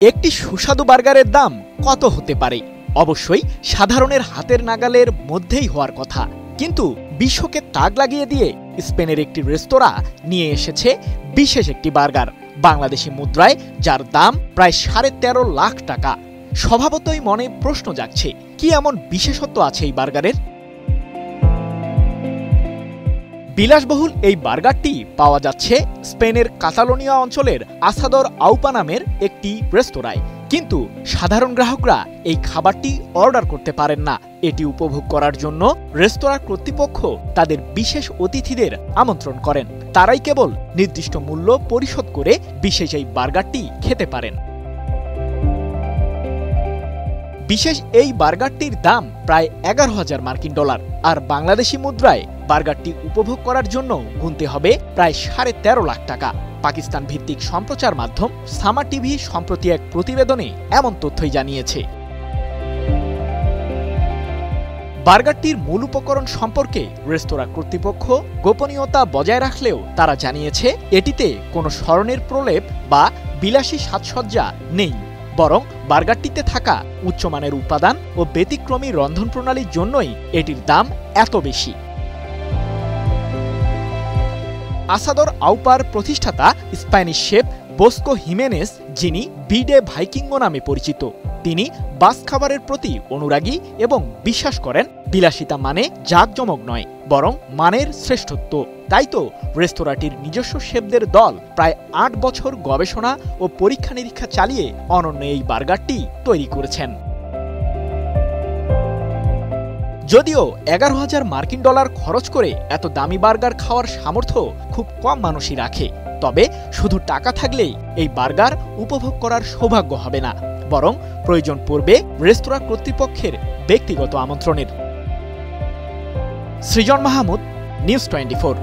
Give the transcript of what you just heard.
একটি সুস্বাদু বার্গারের দাম কত হতে পারে? অবশ্যই সাধারণের হাতের নাগালের মধ্যেই হওয়ার কথা। কিন্তু বিশ্বকে তাক লাগিয়ে দিয়ে স্পেনের একটি রেস্তোরাঁ নিয়ে এসেছে বিশেষ একটি বার্গার, বাংলাদেশি মুদ্রায় যার দাম প্রায় 13.5 লাখ টাকা। স্বভাবতই মনে প্রশ্ন জাগছে, কি এমন বিশেষত্ব আছে এই বার্গারের? বিলাসবহুল এই বার্গারটি পাওয়া যাচ্ছে স্পেনের কাতালোনিয়া অঞ্চলের আসাদর আউপা নামের একটি রেস্তোরাঁয়। কিন্তু সাধারণ গ্রাহকরা এই খাবারটি অর্ডার করতে পারেন না। এটি উপভোগ করার জন্য রেস্তোরাঁ কর্তৃপক্ষ তাদের বিশেষ অতিথিদের আমন্ত্রণ করেন। তারাই কেবল নির্দিষ্ট মূল্য পরিশোধ করে বিশেষ এই বার্গারটি খেতে পারেন। বিশেষ এই বার্গারটির দাম প্রায় 11,000 মার্কিন ডলার, আর বাংলাদেশি মুদ্রায় বার্গারটি উপভোগ করার জন্য গুনতে হবে প্রায় 13.5 লাখ টাকা। পাকিস্তান ভিত্তিক সম্প্রচার মাধ্যম সামা টিভি সম্প্রতি এক প্রতিবেদনে এমন তথ্যই জানিয়েছে। বার্গারটির মূল উপকরণ সম্পর্কে রেস্তোরাঁ কর্তৃপক্ষ গোপনীয়তা বজায় রাখলেও তারা জানিয়েছে এটিতে কোনো স্মরণের প্রলেপ বা বিলাসী সাজসজ্জা নেই, বরং বার্গারটিতে থাকা উচ্চমানের উপাদান ও ব্যতিক্রমী রন্ধন প্রণালীর জন্যই এটির দাম এত বেশি। আসাদর আউপার প্রতিষ্ঠাতা স্প্যানিশ শেফ বোস্কো হিমেনেস, যিনি বিডে ভাইকিঙ্গো নামে পরিচিত, তিনি বাস খাবারের প্রতি অনুরাগী এবং বিশ্বাস করেন বিলাসিতা মানে জাঁকজমক নয়, বরং মানের শ্রেষ্ঠত্ব। তাই তো রেস্তোরাঁটির নিজস্ব শেফদের দল প্রায় 8 বছর গবেষণা ও পরীক্ষা নিরীক্ষা চালিয়ে অনন্য এই বার্গারটি তৈরি করেছেন। যদিও 11,000 মার্কিন ডলার খরচ করে এত দামি বার্গার খাওয়ার সামর্থ্য খুব কম মানুষই রাখে, তবে শুধু টাকা থাকলেই এই বার্গার উপভোগ করার সৌভাগ্য হবে না, বরং প্রয়োজন পড়বে রেস্তোরাঁ কর্তৃপক্ষের ব্যক্তিগত আমন্ত্রণের। সৃজন মাহমুদ, নিউজ 24।